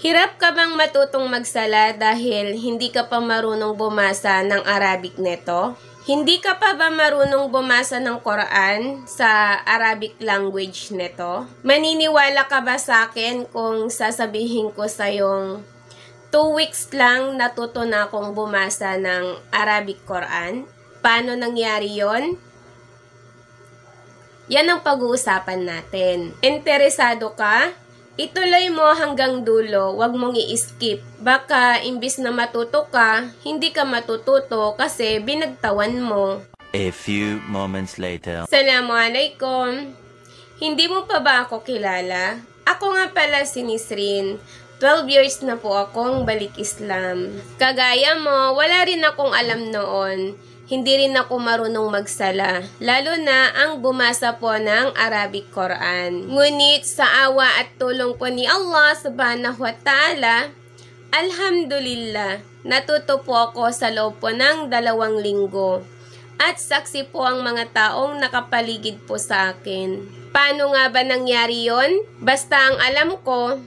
Hirap ka bang matutong magsala dahil hindi ka pa marunong bumasa ng Arabic neto? Hindi ka pa ba marunong bumasa ng Quran sa Arabic language neto? Maniniwala ka ba sa akin kung sasabihin ko sa yung 2 weeks lang natuto na akong bumasa ng Arabic Quran? Paano nangyari yon? Yan ang pag-uusapan natin. Interesado ka? Ituloy mo hanggang dulo, wag mong i-skip. Baka imbis na matuto ka, hindi ka matututo kasi binagtawan mo. A few moments later. Assalamualaikum. Hindi mo pa ba ako kilala? Ako nga pala si Nisrin. 12 years na po akong balik Islam. Kagaya mo, wala rin akong alam noon. Hindi rin ako marunong magsala, lalo na ang bumasa po ng Arabic Quran. Ngunit sa awa at tulong po ni Allah subhanahu wa ta'ala, alhamdulillah, natuto po ako sa loob po ng 2 linggo. At saksi po ang mga taong nakapaligid po sa akin. Paano nga ba nangyari yon? Basta ang alam ko,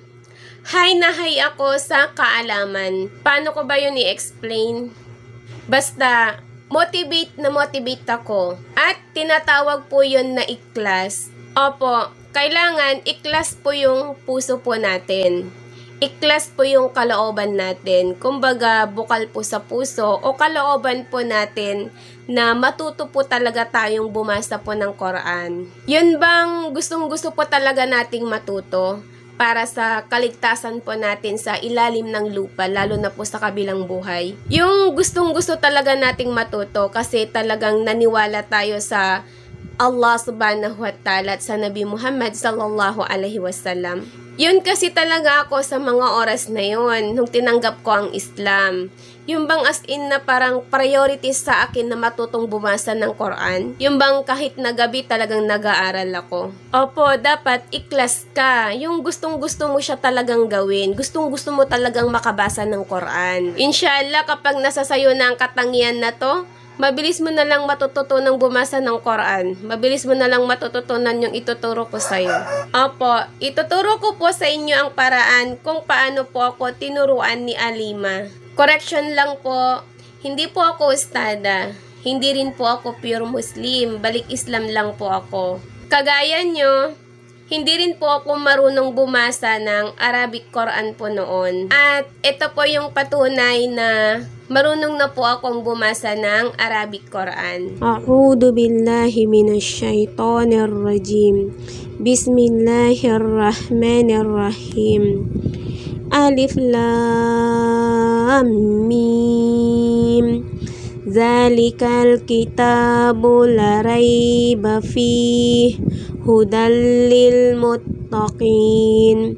hay na hay ako sa kaalaman. Paano ko ba yun i-explain? Basta motivate ako. At tinatawag po yun na ikhlas. Opo, kailangan ikhlas po yung puso po natin. Ikhlas po yung kalooban natin. Kumbaga, bukal po sa puso o kalooban po natin na matuto po talaga tayong bumasa po ng Quran. Yun bang gustong-gusto po talaga nating matuto? Para sa kaligtasan po natin sa ilalim ng lupa, lalo na po sa kabilang buhay. Yung gustong-gusto talaga nating matuto kasi talagang naniwala tayo sa Allah subhanahu wa ta'ala at sa Nabi Muhammad sallallahu alaihi wasallam. Yun kasi talaga ako sa mga oras na yun, nung tinanggap ko ang Islam. Yung bang as in na parang priorities sa akin na matutong bumasa ng Quran. Yung bang kahit na gabi talagang nag-aaral ako. Opo, dapat ikhlas ka. Yung gustong-gusto mo siya talagang gawin. Gustong-gusto mo talagang makabasa ng Quran. Inshallah, kapag nasa sayo na ang katangian na to, mabilis mo na lang matututunang bumasa ng Quran. Mabilis mo na lang matututunan yung ituturo ko sa'yo. Opo, ituturo ko po sa inyo ang paraan kung paano po ako tinuruan ni Alima. Correction lang po, hindi po ako ustada. Hindi rin po ako pure Muslim. Balik Islam lang po ako. Kagaya nyo, hindi rin po ako marunong bumasa ng Arabic Quran po noon. At ito po yung patunay na marunong na po akong bumasa ng Arabic Quran. A'udhu billahi minash shaitanir rajim. Bismillahirrahmanirrahim. Alif lam mim. Zalikal kitabu la raiba fih. Hudal lil muttaqin.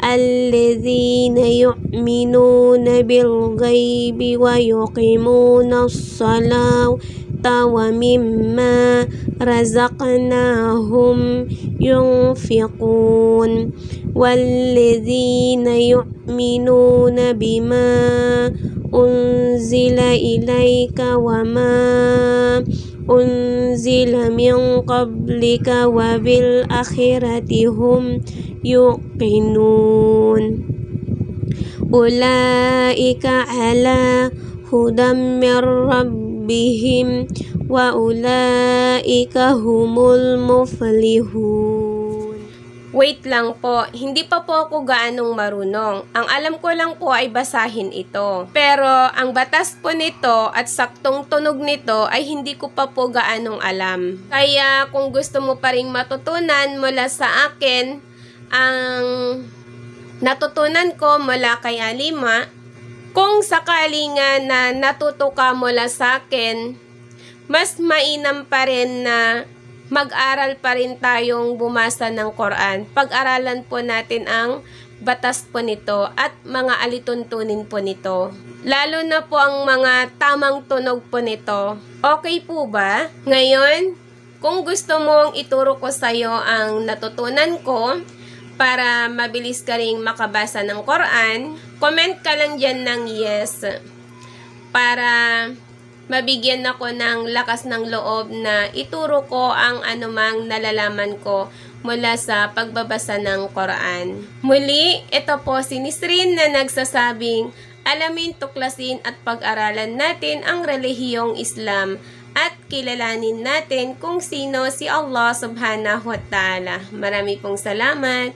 Alladzina yu'minuna bil ghaibi wa yuqimuna as-salata wa mimma razaqnahum yunfiqun. Walladzina yu'minuna bima unzila ilaika wa ma unzila min qablika wa bil akhirati hum yuqinun. Ulaika ala hudam mir rabbihim wa ulaika humul muflihun. Wait lang po, hindi pa po ako gaanong marunong. Ang alam ko lang po ay basahin ito. Pero ang batas po nito at saktong tunog nito ay hindi ko pa po gaanong alam. Kaya kung gusto mo pa ring matutunan mula sa akin, ang natutunan ko mula kay Alima, kung sakali nga na natuto ka mula sa akin, mas mainam pa rin na mag-aral pa rin tayong bumasa ng Quran. Pag-aralan po natin ang batas po nito at mga alituntunin po nito. Lalo na po ang mga tamang tunog po nito. Okay po ba? Ngayon, kung gusto mong ituro ko sa iyo ang natutunan ko para mabilis ka ring makabasa ng Quran, comment ka lang dyan ng yes para mabigyan ako ng lakas ng loob na ituro ko ang anumang nalalaman ko mula sa pagbabasa ng Quran. Muli, ito po si Nisrin na nagsasabing, alamin, tuklasin at pag-aralan natin ang relihiyong Islam at kilalanin natin kung sino si Allah subhanahu wa ta'ala. Marami pong salamat.